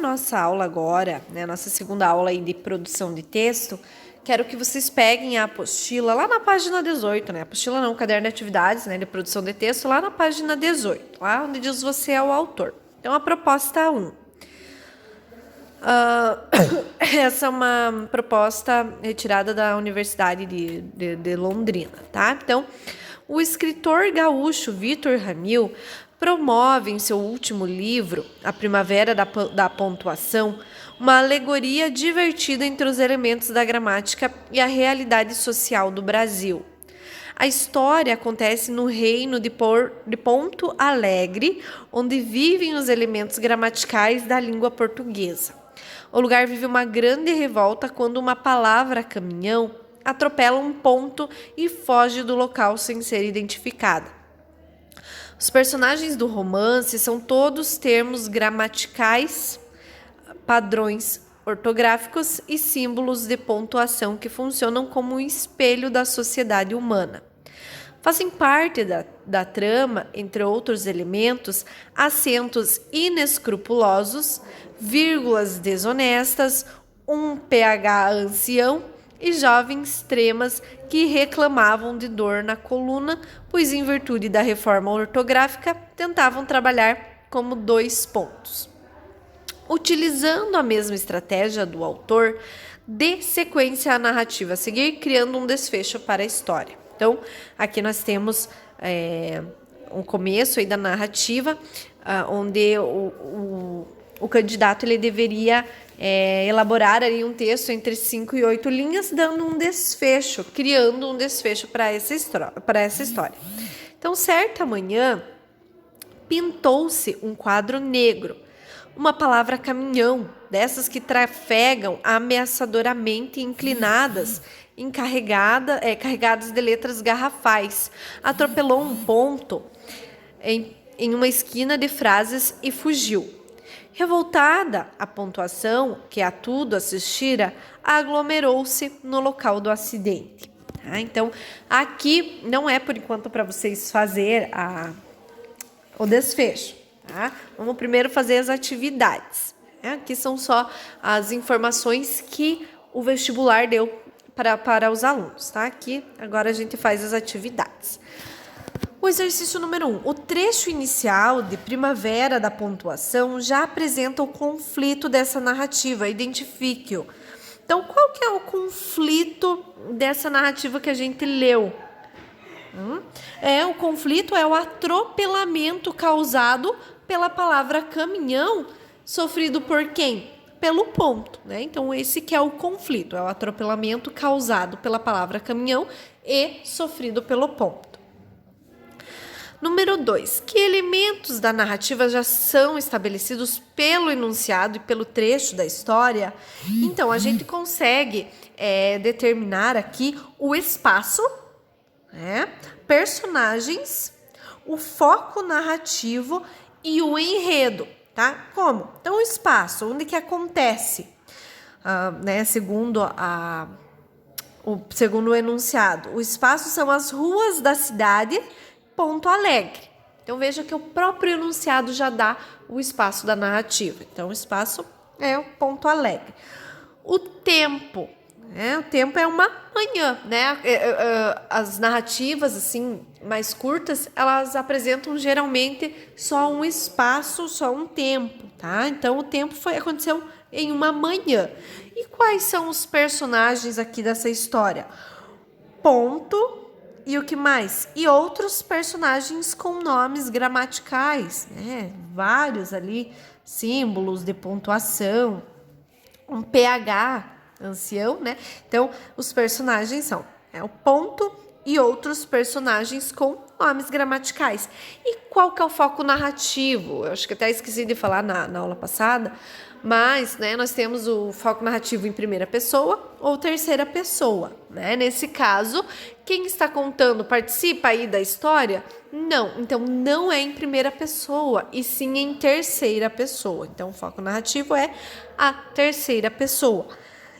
nossa aula agora, né, nossa segunda aula aí de produção de texto, quero que vocês peguem a apostila lá na página 18, né? Apostila não, caderno de atividades, né, de produção de texto, lá na página 18, lá onde diz você é o autor. Então, a proposta 1. Essa é uma proposta retirada da Universidade de Londrina, tá? Então, o escritor gaúcho Victor Ramil promove em seu último livro, A Primavera da Pontuação, uma alegoria divertida entre os elementos da gramática e a realidade social do Brasil. A história acontece no reino de Ponto Alegre, onde vivem os elementos gramaticais da língua portuguesa. O lugar vive uma grande revolta quando uma palavra caminhão atropela um ponto e foge do local sem ser identificada. Os personagens do romance são todos termos gramaticais, padrões ortográficos e símbolos de pontuação que funcionam como um espelho da sociedade humana. Fazem parte da trama, entre outros elementos, acentos inescrupulosos, vírgulas desonestas, um pH ancião e jovens tremas que reclamavam de dor na coluna, pois em virtude da reforma ortográfica tentavam trabalhar como 2 pontos. Utilizando a mesma estratégia do autor, dê sequência à narrativa a seguir, criando um desfecho para a história. Então, aqui nós temos um começo aí da narrativa, onde o candidato ele deveria elaborar ali um texto entre 5 e 8 linhas, dando um desfecho, criando um desfecho para essa história. Então, certa manhã, pintou-se um quadro negro, uma palavra caminhão, dessas que trafegam ameaçadoramente inclinadas, carregadas de letras garrafais, atropelou um ponto em uma esquina de frases e fugiu. Revoltada, a pontuação, que a tudo assistira, aglomerou-se no local do acidente. Tá? Então, aqui não é por enquanto para vocês fazer o desfecho. Tá? Vamos primeiro fazer as atividades. Aqui são só as informações que o vestibular deu para os alunos. Tá? Aqui agora a gente faz as atividades. O exercício número 1. O trecho inicial de Primavera da Pontuação já apresenta o conflito dessa narrativa. Identifique-o. Então, qual que é o conflito dessa narrativa que a gente leu? O conflito é o atropelamento causado pela palavra caminhão, sofrido por quem? Pelo ponto, né? Então, esse que é o conflito, é o atropelamento causado pela palavra caminhão e sofrido pelo ponto. Número 2. Que elementos da narrativa já são estabelecidos pelo enunciado e pelo trecho da história? Então, a gente consegue determinar aqui o espaço, personagens, o foco narrativo e o enredo, tá? Como? Então, o espaço, onde que acontece, segundo o enunciado. O espaço são as ruas da cidade, Ponto Alegre. Então, veja que o próprio enunciado já dá o espaço da narrativa. Então, o espaço é o Ponto Alegre. O tempo, o tempo é uma manhã, né? As narrativas, assim, mais curtas, elas apresentam geralmente só um espaço, só um tempo, tá? Então, o tempo aconteceu em uma manhã. E quais são os personagens aqui dessa história? Ponto. E o que mais? E outros personagens com nomes gramaticais, né? Vários ali, símbolos de pontuação, um pH ancião, né? Então, os personagens são o ponto e outros personagens com nomes gramaticais. E qual que é o foco narrativo? Eu acho que até esqueci de falar na aula passada, mas, nós temos o foco narrativo em primeira pessoa ou terceira pessoa, né? Nesse caso, quem está contando participa aí da história? Não, então não é em primeira pessoa, e sim em terceira pessoa. Então, o foco narrativo é a terceira pessoa.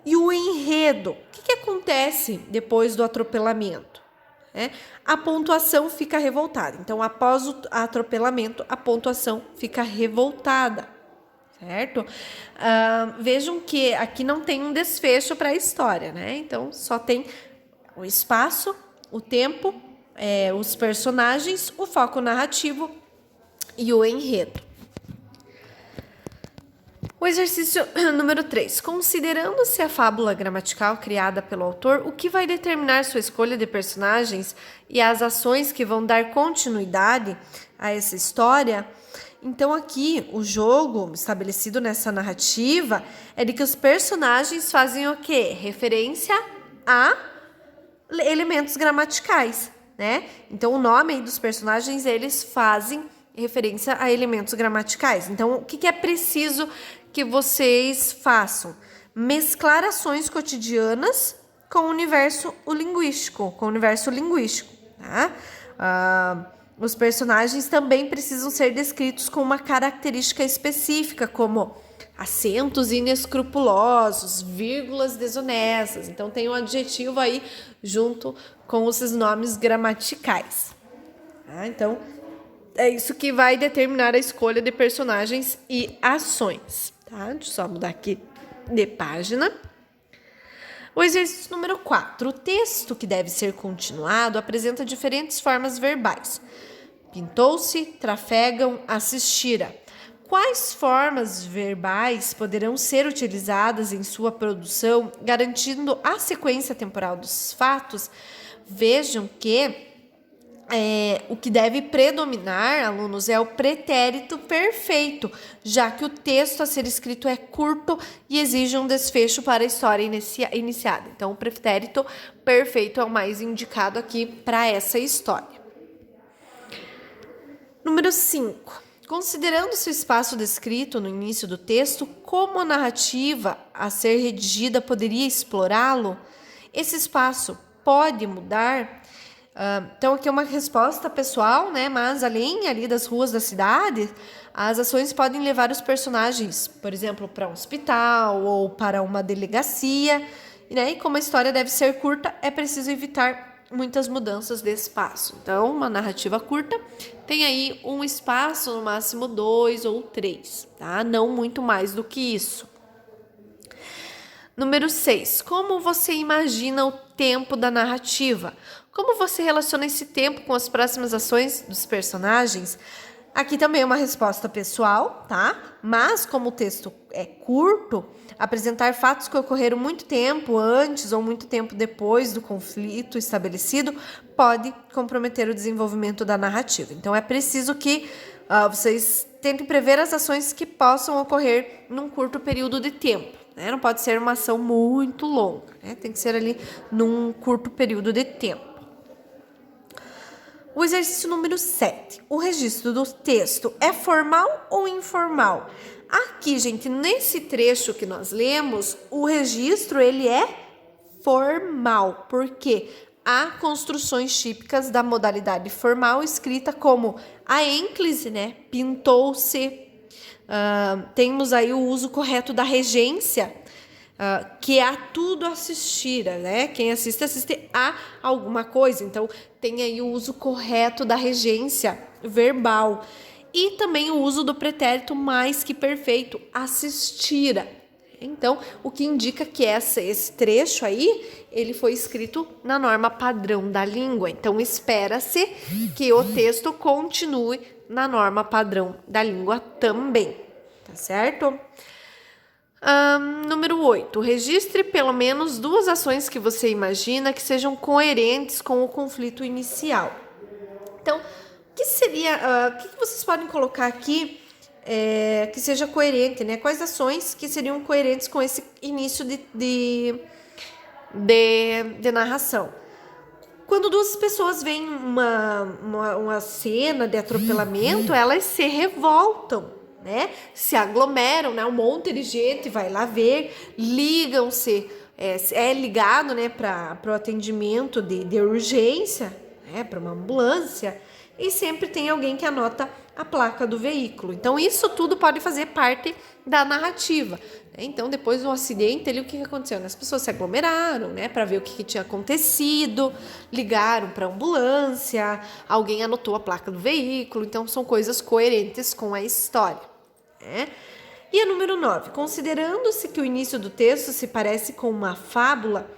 E o enredo? O que acontece depois do atropelamento? A pontuação fica revoltada. Então, após o atropelamento, a pontuação fica revoltada. certo? Vejam que aqui não tem um desfecho para a história, né? Então, só tem o espaço, o tempo, os personagens, o foco narrativo e o enredo. O exercício número 3. Considerando-se a fábula gramatical criada pelo autor, o que vai determinar sua escolha de personagens e as ações que vão dar continuidade a essa história? Então aqui o jogo estabelecido nessa narrativa é de que os personagens fazem o quê? Referência a elementos gramaticais, né? Então o nome dos personagens eles fazem referência a elementos gramaticais. Então o que é preciso que vocês façam? Mesclar ações cotidianas com o universo linguístico, tá? Os personagens também precisam ser descritos com uma característica específica, como acentos inescrupulosos, vírgulas desonestas. Então tem um adjetivo aí junto com esses nomes gramaticais. Tá? Então é isso que vai determinar a escolha de personagens e ações. Tá? Deixa eu só mudar aqui de página. O exercício número 4. O texto que deve ser continuado apresenta diferentes formas verbais. Pintou-se, trafegam, assistira. Quais formas verbais poderão ser utilizadas em sua produção, garantindo a sequência temporal dos fatos? Vejam que o que deve predominar, alunos, é o pretérito perfeito, já que o texto a ser escrito é curto e exige um desfecho para a história iniciada. Então, o pretérito perfeito é o mais indicado aqui para essa história. Número 5. Considerando-se o espaço descrito no início do texto, como a narrativa a ser redigida poderia explorá-lo? Esse espaço pode mudar? Então, aqui é uma resposta pessoal, né? Mas além ali das ruas da cidade, as ações podem levar os personagens, por exemplo, para um hospital ou para uma delegacia. Né? E como a história deve ser curta, é preciso evitar muitas mudanças de espaço. Então, uma narrativa curta tem aí um espaço, no máximo 2 ou 3, tá? Não muito mais do que isso. Número 6. Como você imagina o tempo da narrativa? Como você relaciona esse tempo com as próximas ações dos personagens? Aqui também é uma resposta pessoal, tá? Mas como o texto é curto, apresentar fatos que ocorreram muito tempo antes ou muito tempo depois do conflito estabelecido pode comprometer o desenvolvimento da narrativa. Então é preciso que vocês tentem prever as ações que possam ocorrer num curto período de tempo. Né? Não pode ser uma ação muito longa, né? Tem que ser ali num curto período de tempo. O exercício número 7. O registro do texto é formal ou informal? Aqui, gente, nesse trecho que nós lemos, o registro ele é formal, porque há construções típicas da modalidade formal escrita como a ênclise, né? Pintou-se. Temos aí o uso correto da regência, que é a tudo assistir, né? Quem assiste a alguma coisa. Então, tem aí o uso correto da regência verbal. E também o uso do pretérito mais que perfeito, assistira. Então, o que indica que esse trecho aí, ele foi escrito na norma padrão da língua. Então, espera-se que o texto continue na norma padrão da língua também. Tá certo? Número 8. Registre pelo menos 2 ações que você imagina que sejam coerentes com o conflito inicial. Então, o que seria, o que vocês podem colocar aqui que seja coerente, né? Quais ações que seriam coerentes com esse início de narração? Quando 2 pessoas veem uma cena de atropelamento, elas se revoltam. Né? Se aglomeram, né? Um monte de gente vai lá ver, ligam-se, ligado, né, para o atendimento de urgência, né, para uma ambulância, e sempre tem alguém que anota a placa do veículo. Então, isso tudo pode fazer parte da narrativa. Né? Então, depois do acidente, o que aconteceu? As pessoas se aglomeraram, né, para ver o que tinha acontecido, ligaram para a ambulância, alguém anotou a placa do veículo. Então, são coisas coerentes com a história. E a número 9, considerando-se que o início do texto se parece com uma fábula,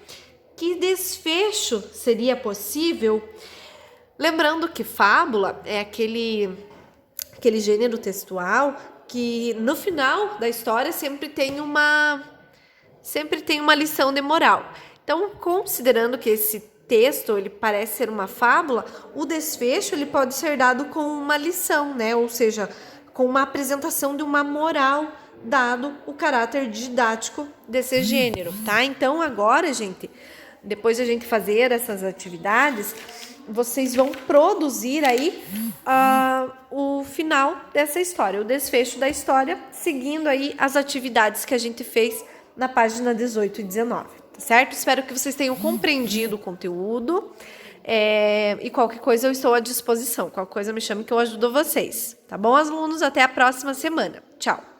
que desfecho seria possível? Lembrando que fábula é aquele gênero textual que no final da história sempre tem uma lição de moral. Então, considerando que esse texto ele parece ser uma fábula, o desfecho ele pode ser dado com uma lição, né? Ou seja, com uma apresentação de uma moral, dado o caráter didático desse gênero, tá? Então, agora, gente, depois de a gente fazer essas atividades, vocês vão produzir aí o final dessa história, o desfecho da história, seguindo aí as atividades que a gente fez na página 18 e 19, tá certo? Espero que vocês tenham compreendido o conteúdo e qualquer coisa eu estou à disposição. Qualquer coisa me chame que eu ajudo vocês, tá bom, alunos? Até a próxima semana. Tchau!